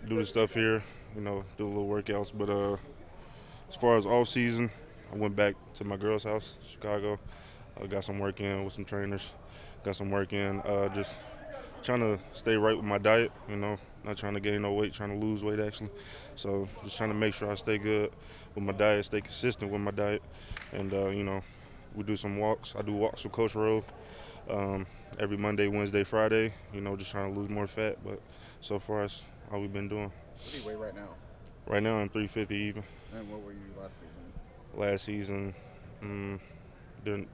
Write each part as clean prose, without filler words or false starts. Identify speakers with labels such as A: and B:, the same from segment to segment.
A: do the stuff here, do a little workouts. But as far as off season, I went back to my girl's house, Chicago. Got some work in with some trainers. Got some work in. Just trying to stay right with my diet. Not trying to gain no weight, trying to lose weight actually. So just trying to make sure I stay good with my diet, stay consistent with my diet, and we do some walks. I do walks with Coach Rowe every Monday, Wednesday, Friday. Just trying to lose more fat. But so far, that's all we've been doing.
B: What do you weigh right now?
A: Right now, I'm 350 even.
B: And what were you last season?
A: Last season, the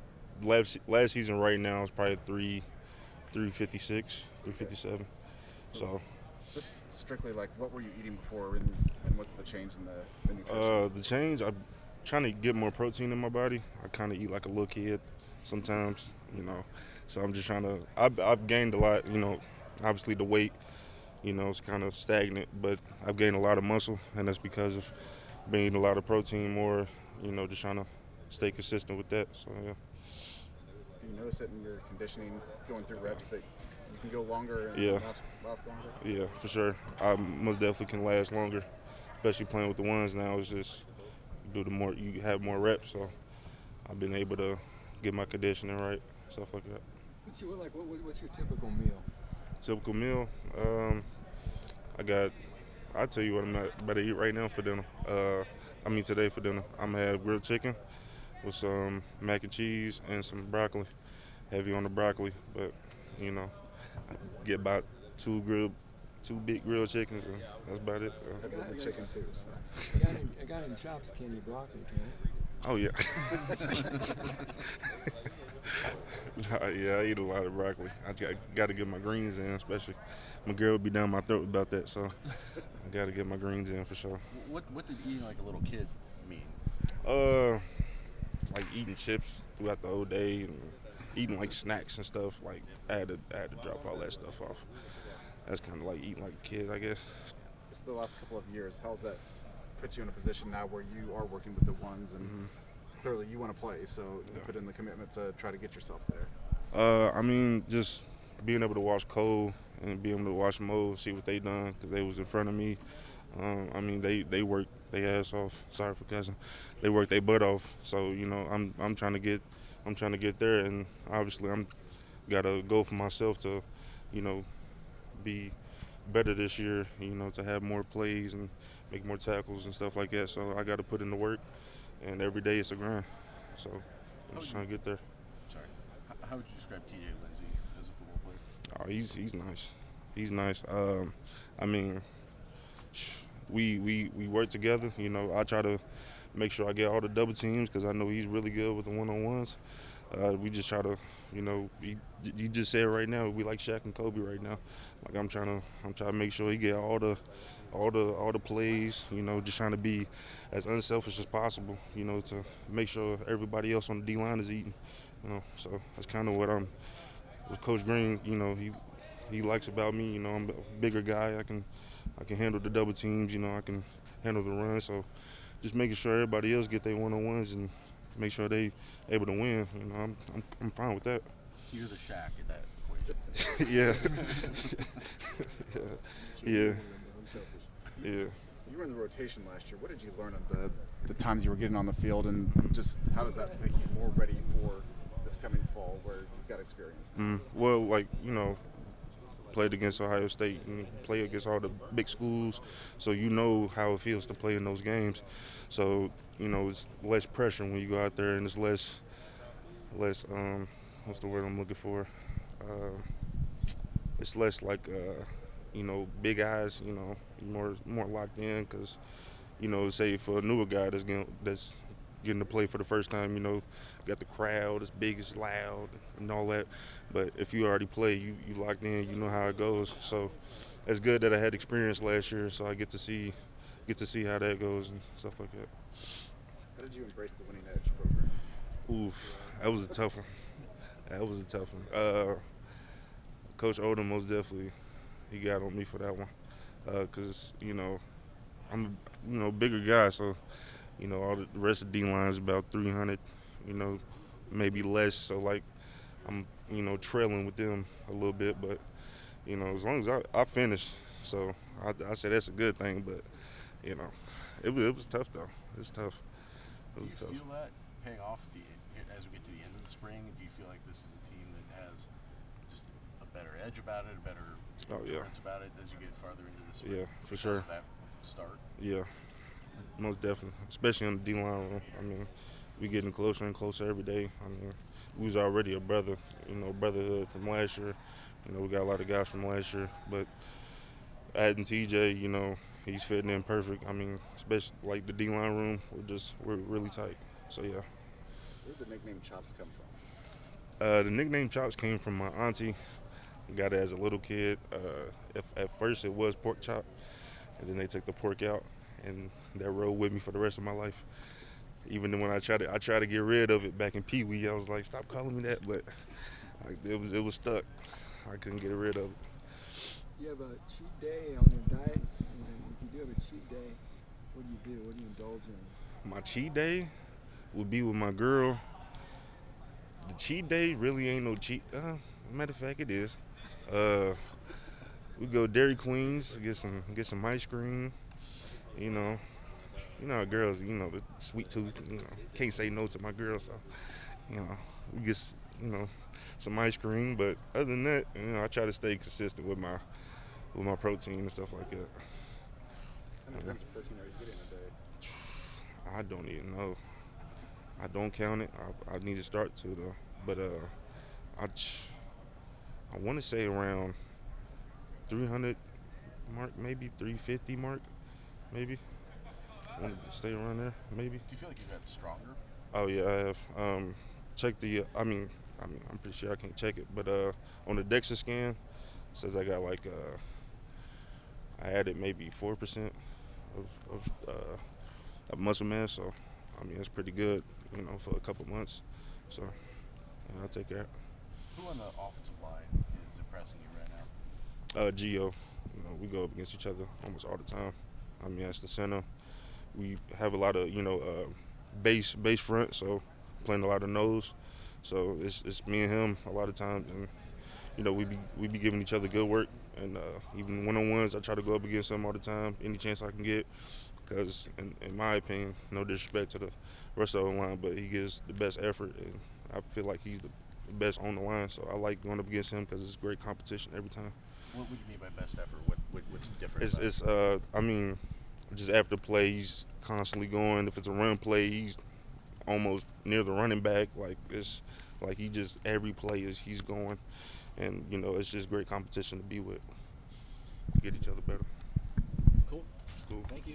A: last season right now is probably 356, 357. So
B: just strictly like what were you eating before, and what's the change in the nutrition?
A: The change, I'm trying to get more protein in my body. I kind of eat like a little kid sometimes. So I'm just trying to. I've gained a lot. Obviously the weight, it's kind of stagnant, but I've gained a lot of muscle, and that's because of being eating a lot of protein more. Just trying to stay consistent with that. So yeah.
B: Do you notice it in your conditioning going through reps that you can go longer and
A: Yeah.
B: last longer?
A: Yeah, for sure. I most definitely can last longer, especially playing with the ones now. It's just you have more reps, so I've been able to get my conditioning right, stuff like that.
C: What's your typical meal?
A: Typical meal. I'll tell you what I'm not about to eat right now for dinner. Today for dinner. I'm going to have grilled chicken with some mac and cheese and some broccoli. Heavy on the broccoli, but, I get about two big grilled chickens, and that's about it.
B: Heavy on the chicken too. So.
C: A guy named Chops can't eat broccoli, can he?
A: Oh, yeah. Yeah, I eat a lot of broccoli. I got to get my greens in, especially. My girl would be down my throat about that, so I got to get my greens in for sure.
D: What did eating like a little kid mean?
A: Like eating chips throughout the whole day and eating like snacks and stuff. Like I had to drop all that stuff off. That's kind of like eating like a kid, I guess.
B: Just the last couple of years, how's that put you in a position now where you are working with the ones and clearly you want to play, so you put in the commitment to try to get yourself there?
A: Just being able to watch Cole and being able to watch Mo, see what they done because they was in front of me. They worked their ass off. Sorry for cussing. They worked their butt off. So I'm trying to get there, and obviously I'm gotta go for myself to, be better this year. To have more plays and make more tackles and stuff like that. So I got to put in the work, and every day it's a grind. So I'm just trying to get there.
D: Sorry. How would you describe T.J. Lindsey as a football player?
A: Oh, he's nice. He's nice. We work together. I try to make sure I get all the double teams because I know he's really good with the one-on-ones. We just try to, you just said right now, we like Shaq and Kobe right now. Like I'm trying to make sure he get all the plays. Just trying to be as unselfish as possible. To make sure everybody else on the D line is eating. So that's kind of what I'm with Coach Green. He likes about me. I'm a bigger guy. I can handle the double teams. I can handle the run. So just making sure everybody else get their one-on-ones and make sure they able to win. I'm fine with that.
D: So you're the Shaq in that equation.
A: Yeah. Yeah. Yeah.
B: You were in the rotation last year. What did you learn of the times you were getting on the field, and just how does that make you more ready for this coming fall where you've got experience?
A: Well, played against Ohio State and play against all the big schools, so how it feels to play in those games. So it's less pressure when you go out there, and it's less what's the word I'm looking for? It's less like big eyes. More locked in because say for a newer guy that's getting to play for the first time, got the crowd as big as loud and all that. But if you already play, you locked in, you know how it goes. So it's good that I had experience last year, so I get to see how that goes and stuff like that.
B: How did you embrace the Winning Edge program?
A: Oof, that was a tough one. Coach Odom most definitely, he got on me for that one, because I'm a bigger guy, so all the rest of the D line is about 300, maybe less. So I'm trailing with them a little bit, but as long as I finish, So I say that's a good thing, but you know, it was tough though. It's tough. It
D: Do
A: was
D: you
A: tough.
D: feel that paying off as we get to the end of the spring? Do you feel like this is a team that has just a better edge about it, a better
A: Oh yeah,
D: endurance about it as you get farther into the spring?
A: yeah, for
D: because
A: sure.
D: of that start.
A: Yeah, most definitely, especially on the D line. I mean, we getting closer and closer every day. I mean, we was already a brother, brotherhood from last year. We got a lot of guys from last year, but adding TJ, he's fitting in perfect. I mean, especially like the D line room, we're really tight. So yeah.
B: Where did the nickname Chops come from?
A: The nickname Chops came from my auntie. Got it as a little kid. At first it was pork chop, and then they took the pork out, and that rode with me for the rest of my life. Even when I tried to get rid of it back in Pee Wee, I was like, stop calling me that, but it was stuck. I couldn't get rid of it.
C: You have a cheat day on your diet, and if you do have a cheat day, what do you do? What do you indulge in?
A: My cheat day would be with my girl. The cheat day really ain't no cheat. Matter of fact, it is. Uh, we go Dairy Queens, get some ice cream. You know, how girls, the sweet tooth. Can't say no to my girl, so we get some ice cream. But other than that, I try to stay consistent with my protein and stuff like that.
B: How many grams of protein are you getting a day?
A: I don't even know. I don't count it. I need to start to though. But I want to say around 300 mark, maybe 350 mark, maybe. I want to stay around there, maybe.
D: Do you feel like you've gotten stronger?
A: Oh yeah, I have. Check the. I'm pretty sure I can't check it, but on the DEXA scan, it says I got like I added maybe 4% of muscle mass. So I mean that's pretty good, for a couple months. So I'll take that.
D: Who on the offensive line is impressing you right now?
A: Gio, we go up against each other almost all the time. I mean that's the center. We have a lot of base front, so playing a lot of nose. So it's me and him a lot of times, and we be giving each other good work, and even one-on-ones I try to go up against him all the time, any chance I can get, because in my opinion, no disrespect to the rest of the line, but he gives the best effort, and I feel like he's the best on the line, so I like going up against him because it's great competition every time.
D: What would you mean by best effort? What's different?
A: It's I mean, just after play, he's constantly going. If it's a run play, he's almost near the running back. Like it's like he just every play he's going, and it's just great competition to be with. Get each other better.
D: Cool.
A: Cool.
D: Thank you.